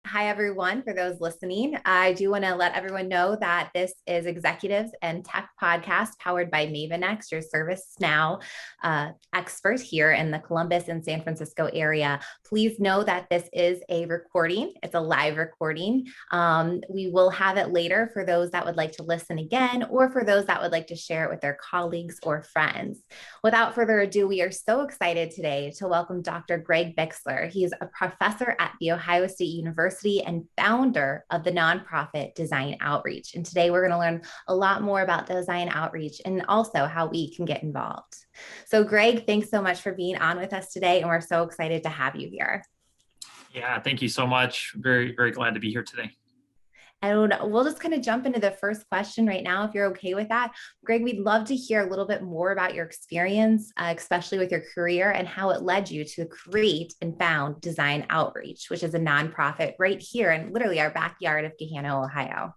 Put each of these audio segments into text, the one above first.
Hi, everyone. For those listening, I do want to let everyone know that this is Executives and Tech Podcast powered by MavenX, your ServiceNow expert here in the Columbus and San Francisco area. Please know that this is a recording. It's a live recording. We will have it later for those that would like to listen again or for those that would like to share it with their colleagues or friends. Without further ado, we are so excited today to welcome Dr. Greg Bixler. He is a professor at The Ohio State University and founder of the nonprofit Design Outreach. And today we're going to learn a lot more about design outreach and also how we can get involved. So Greg, thanks so much for being on with us today. And we're so excited to have you here. Yeah, thank you so much. Very, very glad to be here today. And we'll just kind of jump into the first question right now, if you're okay with that. Greg, we'd love to hear a little bit more about your experience, especially with your career and how it led you to create and found Design Outreach, which is a nonprofit right here in literally our backyard of Gahanna, Ohio.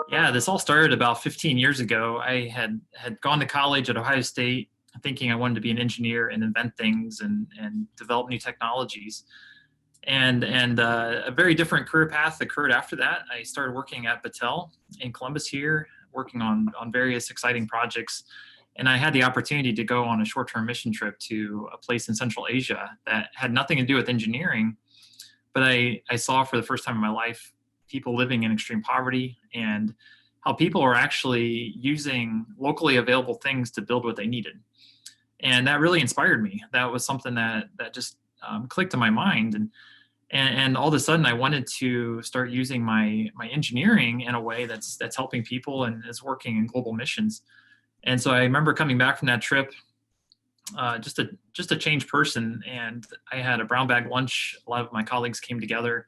Yeah, this all started about 15 years ago. I had gone to college at Ohio State thinking I wanted to be an engineer and invent things and develop new technologies. And a very different career path occurred after that. I started working at Battelle in Columbus here, working on various exciting projects. And I had the opportunity to go on a short-term mission trip to a place in Central Asia that had nothing to do with engineering. But I saw for the first time in my life people living in extreme poverty and how people are actually using locally available things to build what they needed. And that really inspired me. That was something that just clicked in my mind. And all of a sudden I wanted to start using my engineering in a way that's helping people and is working in global missions. And so I remember coming back from that trip, just a changed person. And I had a brown bag lunch. A lot of my colleagues came together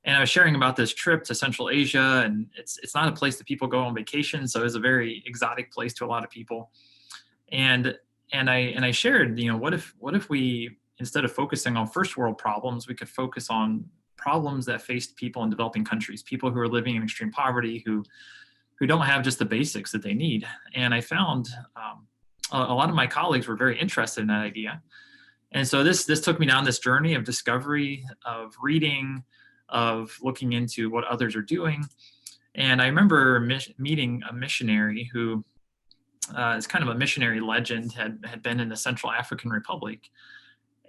and I was sharing about this trip to Central Asia, and it's not a place that people go on vacation. So it's a very exotic place to a lot of people. And I shared, what if we, instead of focusing on first world problems, we could focus on problems that faced people in developing countries, people who are living in extreme poverty, who don't have just the basics that they need. And I found a lot of my colleagues were very interested in that idea. And so this took me down this journey of discovery, of reading, of looking into what others are doing. And I remember meeting a missionary who is kind of a missionary legend, had been in the Central African Republic.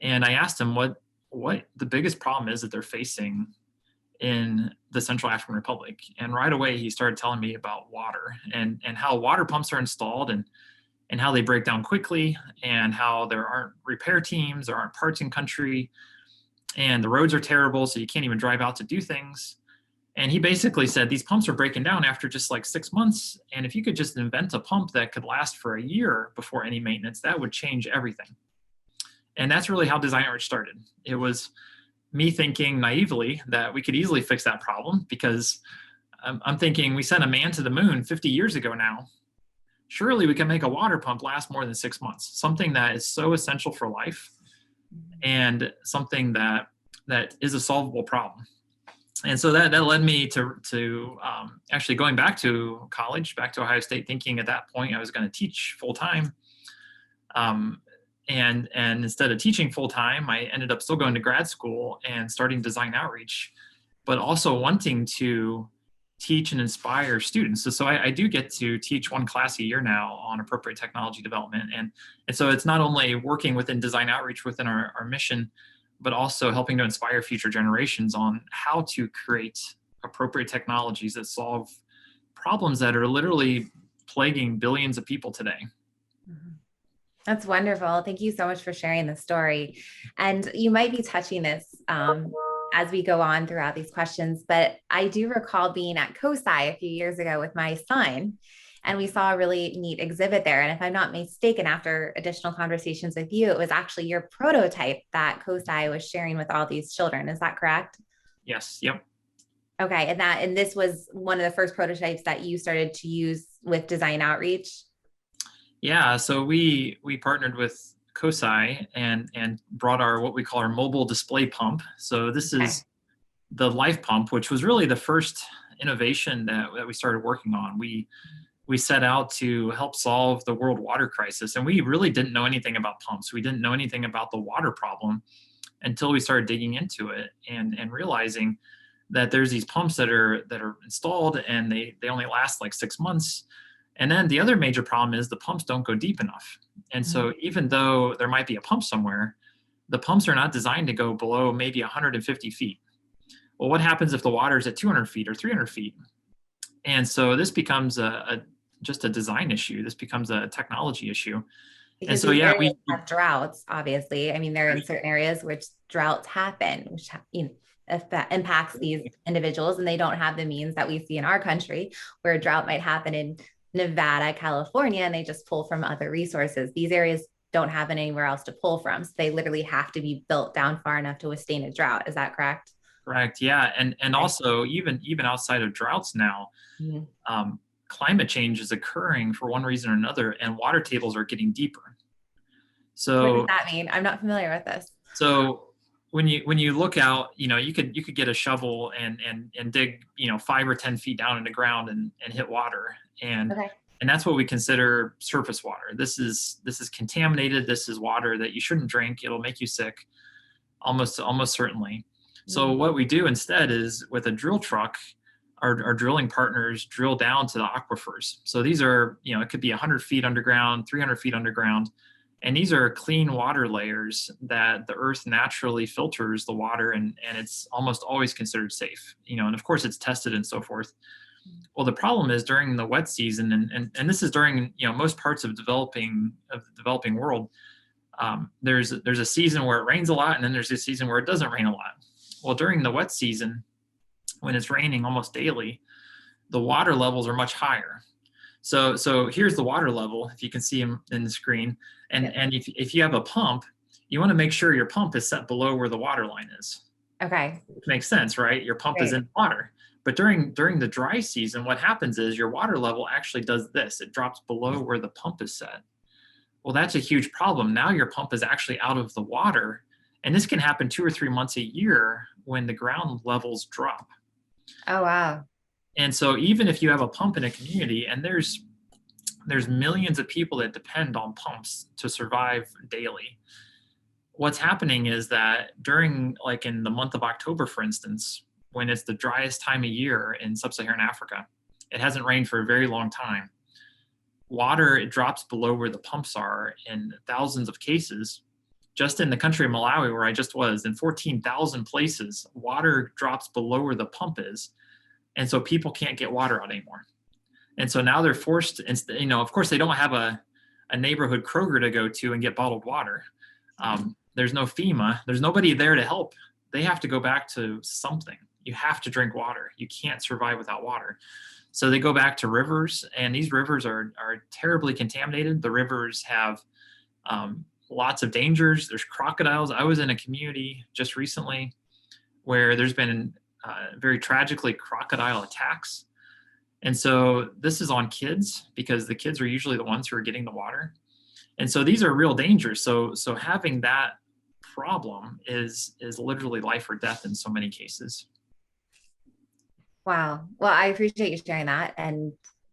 And I asked him what the biggest problem is that they're facing in the Central African Republic. And right away, he started telling me about water and how water pumps are installed and how they break down quickly and how there aren't repair teams, there aren't parts in country, and the roads are terrible, so you can't even drive out to do things. And he basically said, these pumps are breaking down after just like 6 months. And if you could just invent a pump that could last for a year before any maintenance, that would change everything. And that's really how Design Outreach started. It was me thinking naively that we could easily fix that problem because I'm thinking we sent a man to the moon 50 years ago now. Surely we can make a water pump last more than 6 months, something that is so essential for life and something that is a solvable problem. And so that led me to actually going back to college, back to Ohio State, thinking at that point I was going to teach full time. And instead of teaching full time, I ended up still going to grad school and starting Design Outreach, but also wanting to teach and inspire students. So I do get to teach one class a year now on appropriate technology development. And so it's not only working within Design Outreach within our mission, but also helping to inspire future generations on how to create appropriate technologies that solve problems that are literally plaguing billions of people today. That's wonderful. Thank you so much for sharing the story. And you might be touching this as we go on throughout these questions, but I do recall being at COSI a few years ago with my son, and we saw a really neat exhibit there. And if I'm not mistaken, after additional conversations with you, it was actually your prototype that COSI was sharing with all these children. Is that correct? Yes. Yep. Okay. And this was one of the first prototypes that you started to use with Design Outreach? Yeah, so we partnered with COSI and brought our what we call our mobile display pump. So this is the LifePump, which was really the first innovation that we started working on. We set out to help solve the world water crisis, and we really didn't know anything about pumps. We didn't know anything about the water problem. until we started digging into it and realizing that there's these pumps that are installed, and they only last like 6 months. And then the other major problem is the pumps don't go deep enough. And so even though there might be a pump somewhere, the pumps are not designed to go below maybe 150 feet. Well, what happens if the water is at 200 feet or 300 feet? And so this becomes just a design issue. This becomes a technology issue. Because And so, these yeah, areas have droughts, obviously. I mean, they're in certain areas which droughts happen, which impacts these individuals, and they don't have the means that we see in our country, where a drought might happen in Nevada, California, and they just pull from other resources. These areas don't have anywhere else to pull from. So they literally have to be built down far enough to withstand a drought. Is that correct? Correct. Yeah. And also even outside of droughts now, climate change is occurring for one reason or another, and water tables are getting deeper. So what does that mean? I'm not familiar with this. So when you look out, you could get a shovel and dig 5 or 10 feet down in the ground and hit water, and that's what we consider surface water. This is contaminated. This is water that you shouldn't drink. It'll make you sick, almost certainly. So what we do instead is, with a drill truck, our drilling partners drill down to the aquifers. So these are, it could be 100 feet underground, 300 feet underground. And these are clean water layers that the earth naturally filters the water, and it's almost always considered safe, and of course it's tested and so forth. Well, the problem is during the wet season, and this is during, most parts of the developing world, there's a season where it rains a lot, and then there's a season where it doesn't rain a lot. Well, during the wet season, when it's raining almost daily, the water levels are much higher. So here's the water level, if you can see them in the screen. And if you have a pump, you want to make sure your pump is set below where the water line is. Okay. Which makes sense, right? Your pump is in water. But during the dry season, what happens is your water level actually does this. It drops below where the pump is set. Well, that's a huge problem. Now your pump is actually out of the water. And this can happen 2 or 3 months a year when the ground levels drop. Oh, wow. And so even if you have a pump in a community, and there's millions of people that depend on pumps to survive daily, what's happening is that during, like in the month of October, for instance, when it's the driest time of year in sub-Saharan Africa, it hasn't rained for a very long time. Water, it drops below where the pumps are in thousands of cases. Just in the country of Malawi, where I just was, in 14,000 places, water drops below where the pump is. And so people can't get water out anymore. And so now they're forced, of course, they don't have a neighborhood Kroger to go to and get bottled water. There's no FEMA. There's nobody there to help. They have to go back to something. You have to drink water. You can't survive without water. So they go back to rivers, and these rivers are terribly contaminated. The rivers have lots of dangers. There's crocodiles. I was in a community just recently where there's been very tragically crocodile attacks. And so this is on kids, because the kids are usually the ones who are getting the water. And so these are real dangers. So having that problem is literally life or death in so many cases. Wow. Well, I appreciate you sharing that. And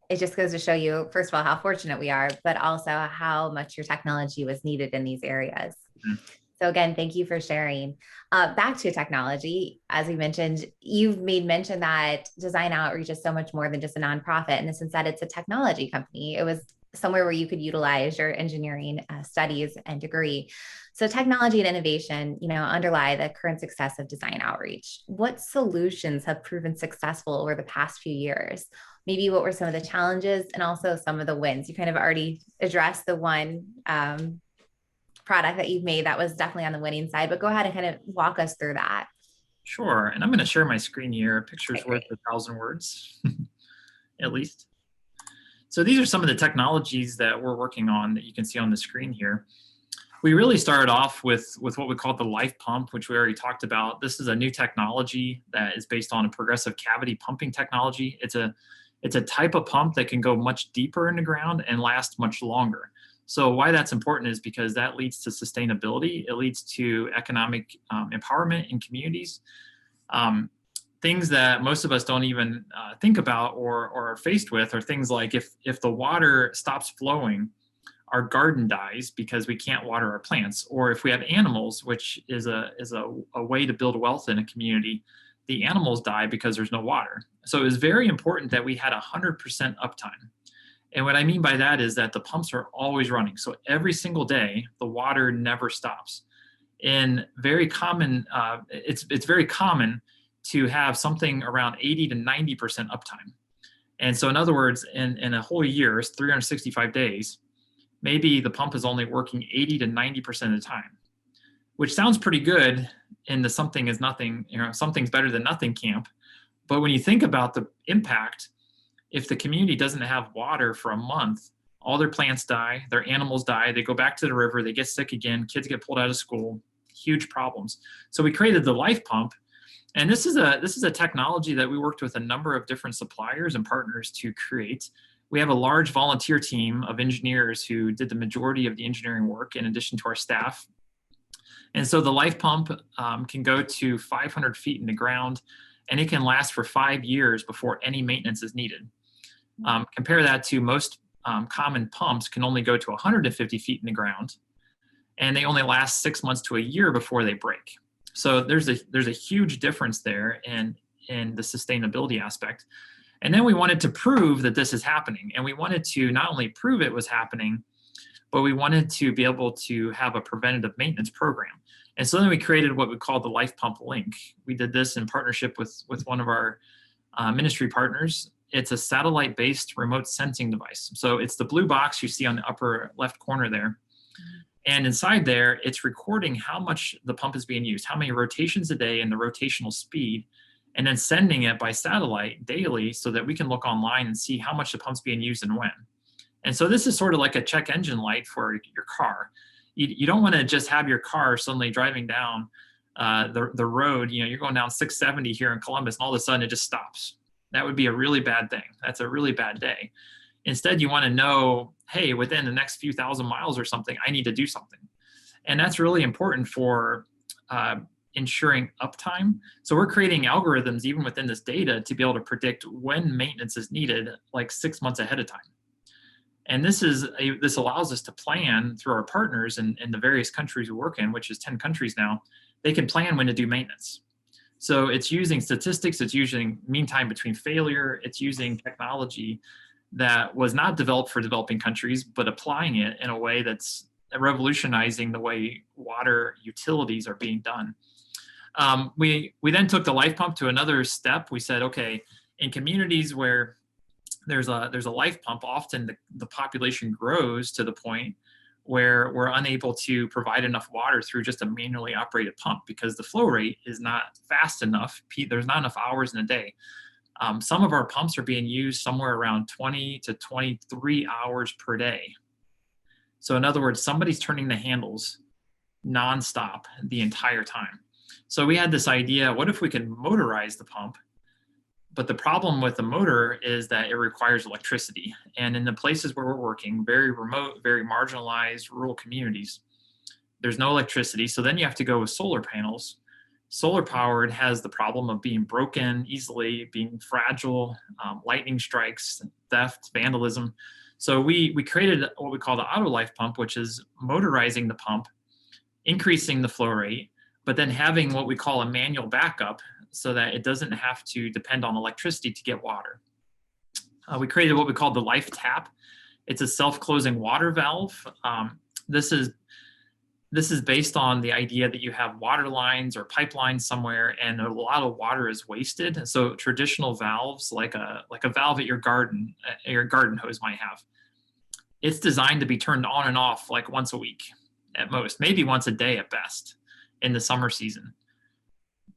it just goes to show you, first of all, how fortunate we are, but also how much your technology was needed in these areas. Mm-hmm. So again, thank you for sharing. Back to technology, as we mentioned, you've made mention that Design Outreach is so much more than just a nonprofit, in the sense that it's a technology company. It was somewhere where you could utilize your engineering studies and degree. So technology and innovation, underlie the current success of Design Outreach. What solutions have proven successful over the past few years? Maybe what were some of the challenges, and also some of the wins? You kind of already addressed the one product that you've made that was definitely on the winning side, but go ahead and kind of walk us through that. Sure. And I'm going to share my screen here. A picture's worth 1,000 words, at least. So these are some of the technologies that we're working on that you can see on the screen here. We really started off with what we call the LifePump, which we already talked about. This is a new technology that is based on a progressive cavity pumping technology. It's a type of pump that can go much deeper in the ground and last much longer. So why that's important is because that leads to sustainability. It leads to economic empowerment in communities. Things that most of us don't even think about or are faced with are things like if the water stops flowing our garden dies because we can't water our plants. Or if we have animals, which is a way to build wealth in a community, the animals die because there's no water. So it was very important that we had 100% uptime. And what I mean by that is that the pumps are always running. So every single day, the water never stops. And very common, it's very common to have something around 80 to 90% uptime. And so in other words, in a whole year, it's 365 days, maybe the pump is only working 80 to 90% of the time, which sounds pretty good in the something is nothing, something's better than nothing camp. But when you think about the impact, if the community doesn't have water for a month, all their plants die, their animals die, they go back to the river, they get sick again, kids get pulled out of school, huge problems. So we created the LifePump. And this is a technology that we worked with a number of different suppliers and partners to create. We have a large volunteer team of engineers who did the majority of the engineering work in addition to our staff. And so the LifePump can go to 500 feet in the ground, and it can last for 5 years before any maintenance is needed. Compare that to most common pumps can only go to 150 feet in the ground, and they only last 6 months to a year before they break. So there's a huge difference there in the sustainability aspect. And then we wanted to prove that this is happening. And we wanted to not only prove it was happening, but we wanted to be able to have a preventative maintenance program. And so then we created what we call the LifePump Link. We did this in partnership with one of our ministry partners. It's a satellite-based remote sensing device. So it's the blue box you see on the upper left corner there. And inside there, it's recording how much the pump is being used, how many rotations a day and the rotational speed, and then sending it by satellite daily so that we can look online and see how much the pump's being used and when. And so this is sort of like a check engine light for your car. You don't want to just have your car suddenly driving down the road. You're going down 670 here in Columbus, and all of a sudden it just stops. That would be a really bad thing. That's a really bad day. Instead, you want to know, hey, within the next few thousand miles or something, I need to do something. And that's really important for ensuring uptime. So we're creating algorithms even within this data to be able to predict when maintenance is needed, like 6 months ahead of time. And this allows us to plan through our partners in the various countries we work in, which is 10 countries now. They can plan when to do maintenance. So it's using statistics, it's using mean time between failure, it's using technology that was not developed for developing countries, but applying it in a way that's revolutionizing the way water utilities are being done. We then took the LifePump to another step. We said, okay, in communities where there's a life pump, often the population grows to the point where we're unable to provide enough water through just a manually operated pump because the flow rate is not fast enough. There's not enough hours in a day. Some of our pumps are being used somewhere around 20 to 23 hours per day. So in other words, somebody's turning the handles nonstop the entire time. So we had this idea, what if we could motorize the pump? But the problem with the motor is that it requires electricity. And in the places where we're working, very remote, very marginalized rural communities, there's no electricity. So then you have to go with solar panels. Solar powered has the problem of being broken easily, being fragile, lightning strikes, theft, vandalism. So we created what we call the auto life pump, which is motorizing the pump, increasing the flow rate, but then having what we call a manual backup so that it doesn't have to depend on electricity to get water. We created what we call the Life Tap. It's a self-closing water valve. This is based on the idea that you have water lines or pipelines somewhere and a lot of water is wasted. So traditional valves, like a valve at your garden hose might have, it's designed to be turned on and off like once a week at most, maybe once a day at best in the summer season.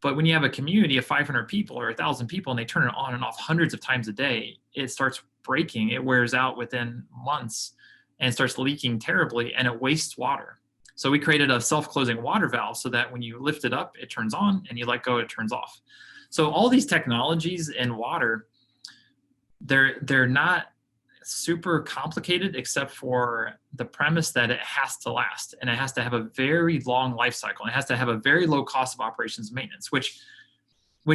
But when you have a community of 500 people or 1,000 people and they turn it on and off hundreds of times a day, it starts breaking, it wears out within months and starts leaking terribly and it wastes water. So we created a self-closing water valve so that when you lift it up, it turns on and you let go, it turns off. So all these technologies in water, they're not super complicated except for the premise that it has to last and it has to have a very long life cycle. It has to have a very low cost of operations and maintenance, which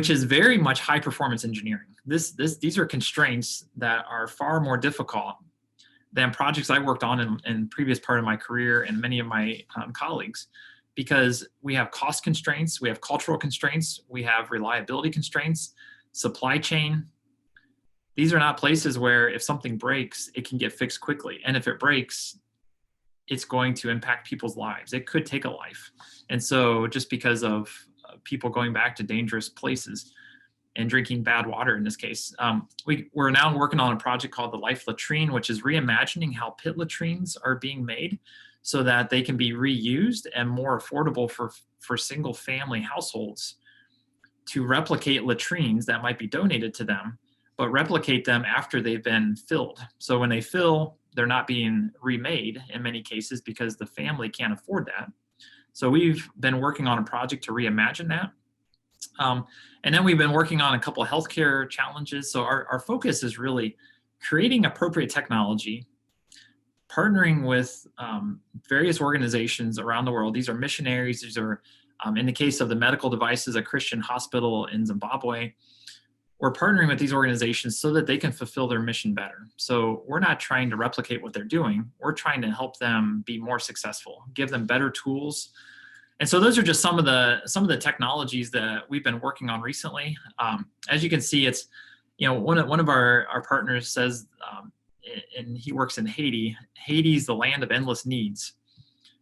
is very much high performance engineering. These are constraints that are far more difficult than projects I worked on in previous part of my career and many of my colleagues, because we have cost constraints, we have cultural constraints, we have reliability constraints, supply chain. These are not places where if something breaks, it can get fixed quickly. And if it breaks, it's going to impact people's lives. It could take a life. And so just because of people going back to dangerous places and drinking bad water in this case, we're now working on a project called the Life Latrine, which is reimagining how pit latrines are being made so that they can be reused and more affordable for single family households to replicate latrines that might be donated to them, but replicate them after they've been filled. So when they fill, they're not being remade in many cases because the family can't afford that. So we've been working on a project to reimagine that. And then we've been working on a couple of healthcare challenges. So our focus is really creating appropriate technology, partnering with various organizations around the world. These are missionaries. These are, in the case of the medical devices, a Christian hospital in Zimbabwe. We're partnering with these organizations so that they can fulfill their mission better. So we're not trying to replicate what they're doing. We're trying to help them be more successful, give them better tools. And so those are just some of the technologies that we've been working on recently. As you can see, it's, one of our partners says, and he works in Haiti. Haiti's the land of endless needs.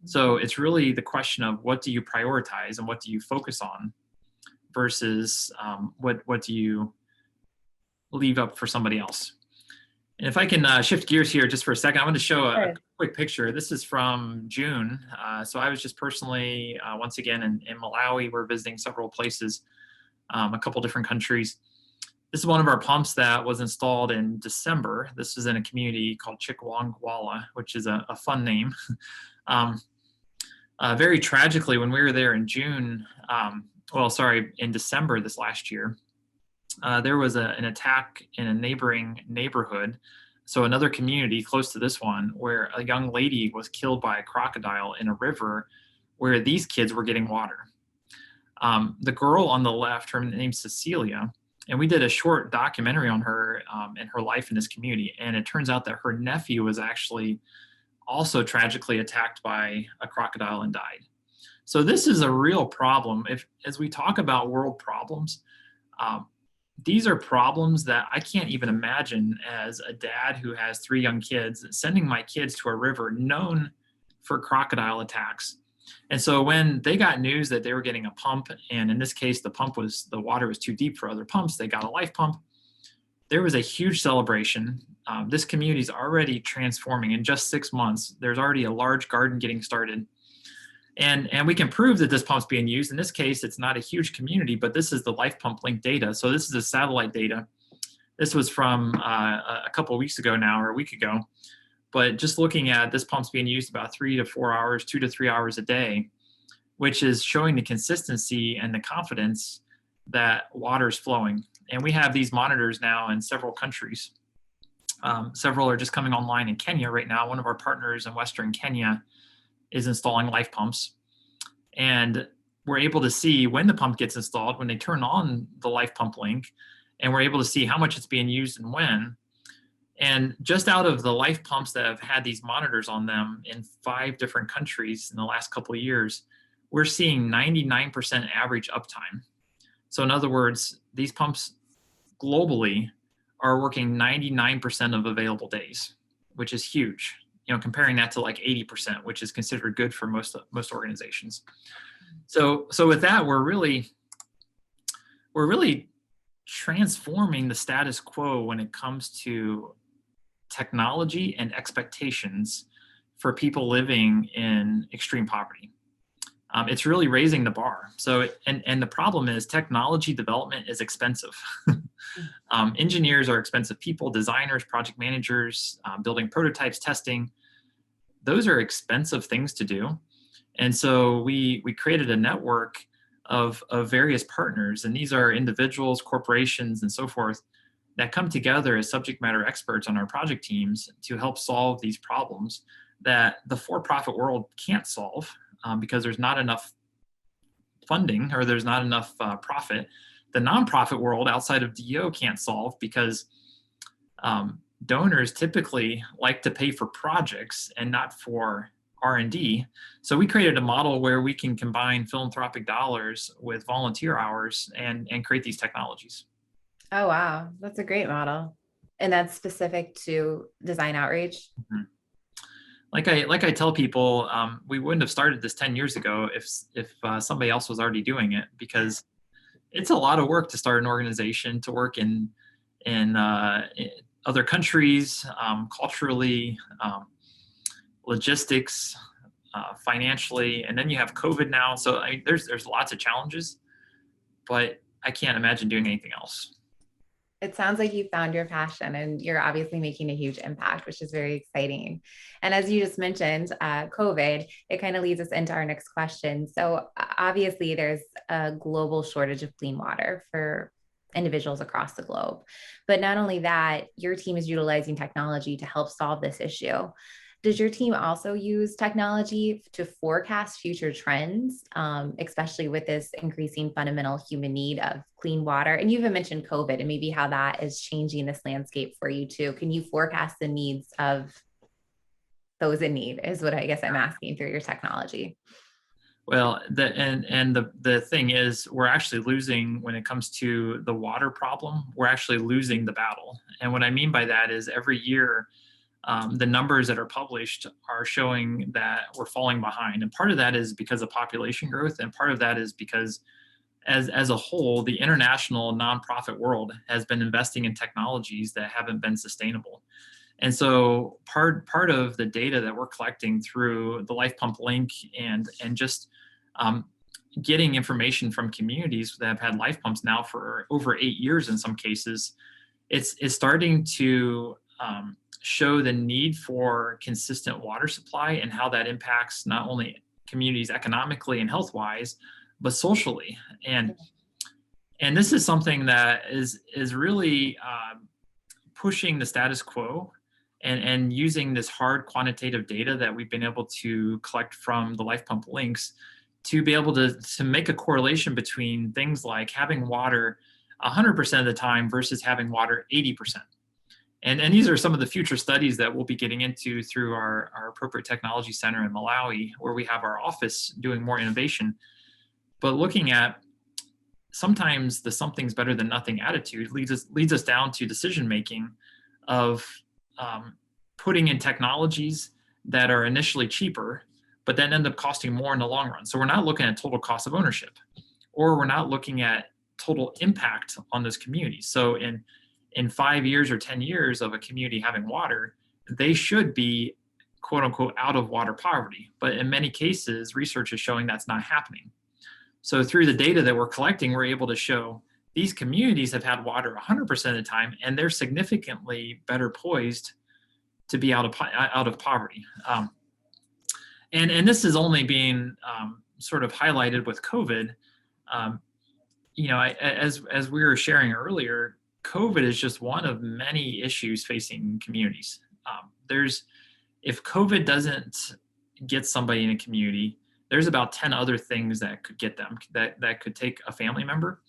So it's really the question of what do you prioritize and what do you focus on versus what do you leave up for somebody else. And if I can shift gears here just for a second, I want to show a quick picture. This is from June. So I was just personally, once again, in Malawi. We're visiting several places, a couple different countries. This is one of our pumps that was installed in December. This is in a community called Chikwangwala, which is a fun name. Very tragically, when we were there in in December this last year, there was an attack in a neighboring neighborhood, so another community close to this one, where a young lady was killed by a crocodile in a river where these kids were getting water. The girl on the left, her name's Cecilia, and we did a short documentary on her and her life in this community, and it turns out that her nephew was actually also tragically attacked by a crocodile and died. So this is a real problem. As we talk about world problems, these are problems that I can't even imagine as a dad who has 3 young kids, sending my kids to a river known for crocodile attacks. And so when they got news that they were getting a pump, and in this case, the water was too deep for other pumps, they got a LifePump. There was a huge celebration. This community is already transforming in just 6 months. There's already a large garden getting started. And we can prove that this pump's being used. In this case, it's not a huge community, but this is the LifePump link data. So this is the satellite data. This was from a couple of weeks ago now, or a week ago. But just looking at this pump's being used about 3 to 4 hours, 2 to 3 hours a day, which is showing the consistency and the confidence that water is flowing. And we have these monitors now in several countries. Several are just coming online in Kenya right now. One of our partners in Western Kenya is installing LifePumps. And we're able to see when the pump gets installed, when they turn on the LifePump link, and we're able to see how much it's being used and when. And just out of the LifePumps that have had these monitors on them in 5 different countries in the last couple of years, we're seeing 99% average uptime. So in other words, these pumps globally are working 99% of available days, which is huge. Comparing that to like 80%, which is considered good for most organizations. So with that, we're really transforming the status quo when it comes to technology and expectations for people living in extreme poverty. It's really raising the bar. So, and the problem is technology development is expensive. Engineers are expensive people, designers, project managers, building prototypes, testing. Those are expensive things to do. And so we created a network of various partners, and these are individuals, corporations, and so forth, that come together as subject matter experts on our project teams to help solve these problems that the for-profit world can't solve because there's not enough funding or there's not enough profit. The nonprofit world outside of DO can't solve because donors typically like to pay for projects and not for R&D. So we created a model where we can combine philanthropic dollars with volunteer hours and create these technologies. Oh, wow. That's a great model. And that's specific to design outreach. Mhm. Like I tell people, we wouldn't have started this 10 years ago if somebody else was already doing it, because it's a lot of work to start an organization, to work in other countries, culturally, logistics, financially, and then you have COVID now. So there's lots of challenges, but I can't imagine doing anything else. It sounds like you found your passion and you're obviously making a huge impact, which is very exciting. And as you just mentioned, COVID, it kind of leads us into our next question. So obviously there's a global shortage of clean water for individuals across the globe. But not only that, your team is utilizing technology to help solve this issue. Does your team also use technology to forecast future trends, especially with this increasing fundamental human need of clean water? And you even mentioned COVID and maybe how that is changing this landscape for you too. Can you forecast the needs of those in need is what I guess I'm asking through your technology. Well, the thing is, we're actually losing when it comes to the water problem. We're actually losing the battle. And what I mean by that is every year, the numbers that are published are showing that we're falling behind. And part of that is because of population growth. And part of that is because as a whole, the international nonprofit world has been investing in technologies that haven't been sustainable. And so part of the data that we're collecting through the LifePump link and just getting information from communities that have had life pumps now for over 8 years in some cases, it's starting to show the need for consistent water supply and how that impacts not only communities economically and health-wise, but socially. And this is something that is really pushing the status quo and using this hard quantitative data that we've been able to collect from the LifePump links to be able to make a correlation between things like having water 100% of the time versus having water 80%. And these are some of the future studies that we'll be getting into through our Appropriate Technology Center in Malawi, where we have our office doing more innovation. But looking at sometimes the something's better than nothing attitude leads us down to decision making of putting in technologies that are initially cheaper, but then end up costing more in the long run. So we're not looking at total cost of ownership, or we're not looking at total impact on those communities. So in 5 years or 10 years of a community having water, they should be quote unquote out of water poverty. But in many cases, research is showing that's not happening. So through the data that we're collecting, we're able to show these communities have had water 100% of the time, and they're significantly better poised to be out of poverty. And this is only being sort of highlighted with COVID. As we were sharing earlier, COVID is just one of many issues facing communities. If COVID doesn't get somebody in a community, there's about 10 other things that could get them, that could take a family member.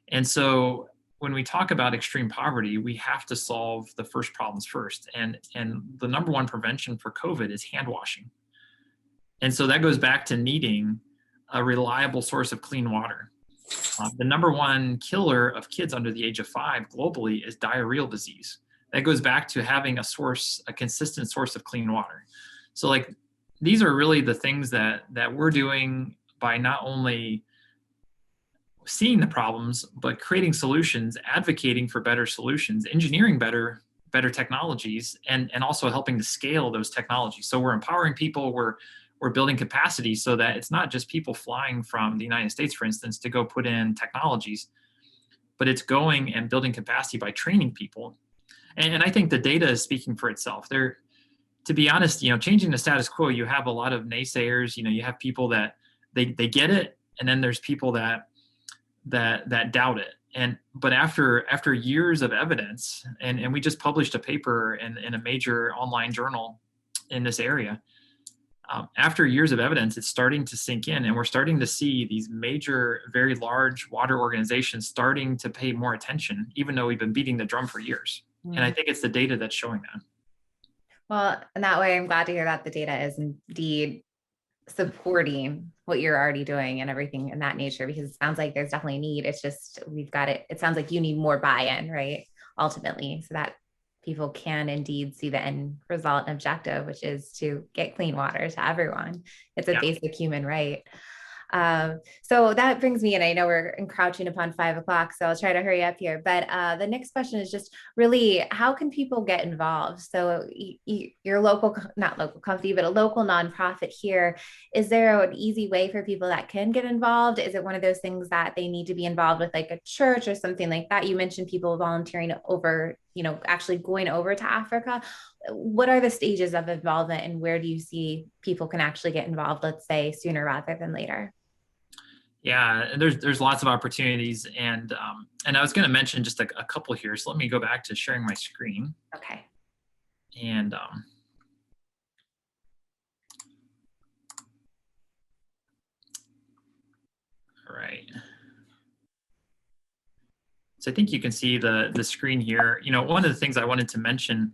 And so when we talk about extreme poverty, we have to solve the first problems first. And the number one prevention for COVID is hand washing. And so that goes back to needing a reliable source of clean water. The number one killer of kids under the age of 5 globally is diarrheal disease. That goes back to having a consistent source of clean water. So like, these are really the things that we're doing by not only seeing the problems, but creating solutions, advocating for better solutions, engineering better technologies, and also helping to scale those technologies. So we're empowering people, we're building capacity so that it's not just people flying from the United States, for instance, to go put in technologies, but it's going and building capacity by training people. And I think the data is speaking for itself. To be honest, changing the status quo, you have a lot of naysayers. You have people that they get it, and then there's people that doubt it. But after years of evidence, and we just published a paper in a major online journal in this area. After years of evidence, it's starting to sink in, and we're starting to see these major, very large water organizations starting to pay more attention, even though we've been beating the drum for years. And I think it's the data that's showing that. Well, and that way I'm glad to hear that the data is indeed supporting what you're already doing and everything in that nature, because it sounds like there's definitely a need. It's just, we've got it. It sounds like you need more buy-in, right? Ultimately, so that people can indeed see the end result and objective, which is to get clean water to everyone. It's a basic human right. So that brings me, and I know we're encroaching upon 5 o'clock, so I'll try to hurry up here. But the next question is just really, how can people get involved? So your local, not local company, but a local nonprofit here, is there an easy way for people that can get involved? Is it one of those things that they need to be involved with, like a church or something like that? You mentioned people volunteering over, actually going over to Africa. What are the stages of involvement, and where do you see people can actually get involved, let's say sooner rather than later? Yeah, there's lots of opportunities, and I was going to mention just a couple here. So let me go back to sharing my screen. Okay. And all right. So I think you can see the screen here. One of the things I wanted to mention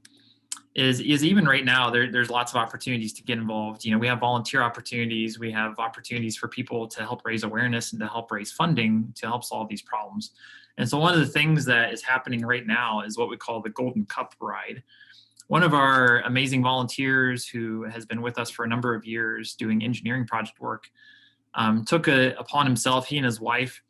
is even right now there's lots of opportunities to get involved. We have volunteer opportunities, we have opportunities for people to help raise awareness and to help raise funding to help solve these problems. And so one of the things that is happening right now is what we call the Golden Cup Ride. One of our amazing volunteers who has been with us for a number of years doing engineering project work took upon himself, he and his wife,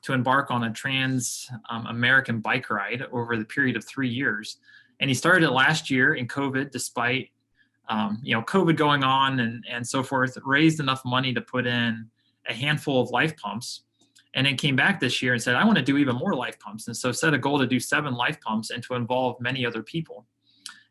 to embark on a trans-American bike ride over the period of 3 years. And he started it last year in COVID, despite COVID going on and so forth, raised enough money to put in a handful of life pumps, and then came back this year and said, I want to do even more life pumps. And so set a goal to do 7 life pumps and to involve many other people.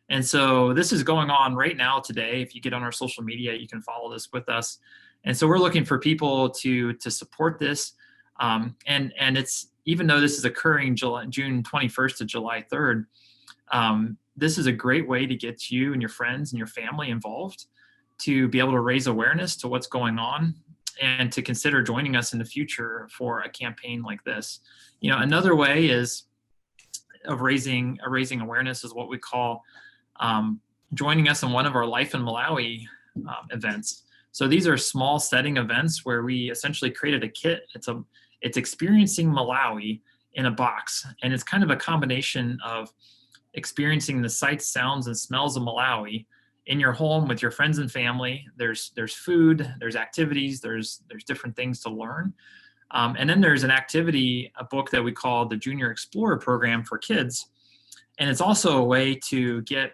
And so this is going on right now today. If you get on our social media, you can follow this with us. And so we're looking for people to support this. And it's, even though this is occurring June 21st to July 3rd, this is a great way to get you and your friends and your family involved, to be able to raise awareness to what's going on, and to consider joining us in the future for a campaign like this. Another way of raising awareness is what we call joining us in one of our Life in Malawi events. So these are small setting events where we essentially created a kit. It's experiencing Malawi in a box, and it's kind of a combination of experiencing the sights, sounds, and smells of Malawi in your home with your friends and family. There's food, there's activities, there's different things to learn. And then there's a book that we call the Junior Explorer Program for kids. And it's also a way to get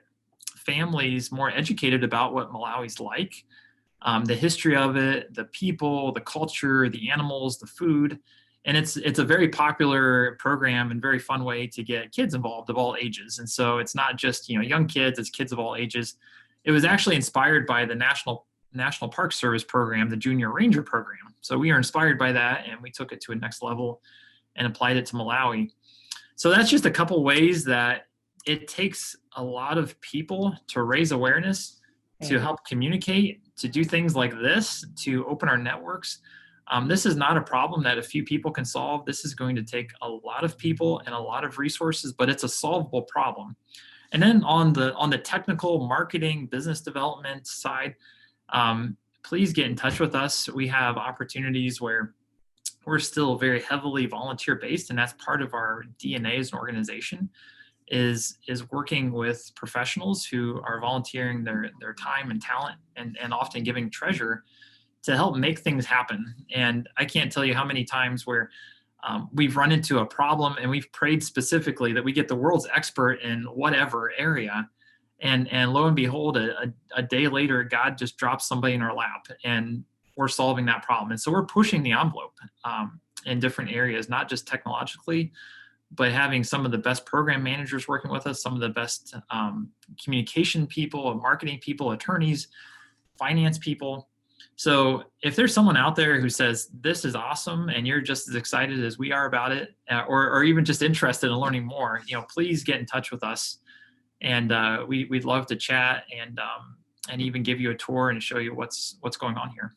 families more educated about what Malawi's like, the history of it, the people, the culture, the animals, the food. And it's a very popular program and very fun way to get kids involved of all ages. And so it's not just young kids, it's kids of all ages. It was actually inspired by the National Park Service program, the Junior Ranger program. So we are inspired by that, and we took it to a next level and applied it to Malawi. So that's just a couple ways that it takes a lot of people to raise awareness, to help communicate, to do things like this, to open our networks. This is not a problem that a few people can solve. This is going to take a lot of people and a lot of resources, but it's a solvable problem. And then on the technical marketing, business development side, please get in touch with us. We have opportunities where we're still very heavily volunteer based, and that's part of our DNA as an organization, is working with professionals who are volunteering their time and talent and often giving treasure to help make things happen. And I can't tell you how many times where we've run into a problem and we've prayed specifically that we get the world's expert in whatever area. And lo and behold, a day later, God just drops somebody in our lap and we're solving that problem. And so we're pushing the envelope in different areas, not just technologically, but having some of the best program managers working with us, some of the best communication people, marketing people, attorneys, finance people. So if there's someone out there who says, this is awesome, and you're just as excited as we are about it, or even just interested in learning more, please get in touch with us. And we'd love to chat and even give you a tour and show you what's going on here.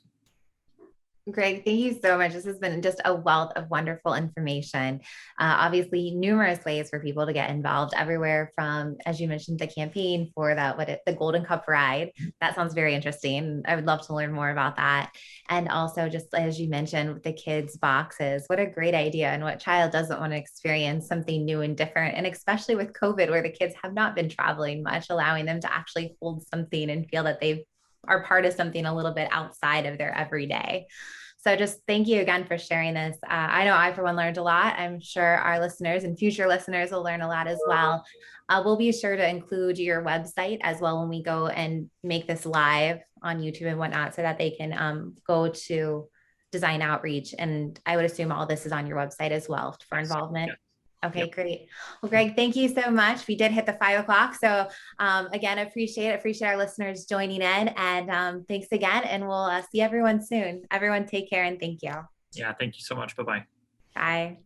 Greg, thank you so much. This has been just a wealth of wonderful information. Obviously, numerous ways for people to get involved, everywhere from, as you mentioned, the campaign for the Golden Cup ride. That sounds very interesting. I would love to learn more about that. And also, just as you mentioned, with the kids' boxes, what a great idea! And what child doesn't want to experience something new and different? And especially with COVID, where the kids have not been traveling much, allowing them to actually hold something and feel that they are part of something a little bit outside of their everyday. So just thank you again for sharing this. I know I, for one, learned a lot. I'm sure our listeners and future listeners will learn a lot as well. We'll be sure to include your website as well when we go and make this live on YouTube and whatnot, so that they can go to Design Outreach. And I would assume all this is on your website as well for Yes. involvement. Yeah. Okay, Yep. great. Well, Greg, thank you so much. We did hit the 5 o'clock. So again, appreciate our listeners joining in, and thanks again. And we'll see everyone soon. Everyone take care, and thank you. Yeah. Thank you so much. Bye bye. Bye.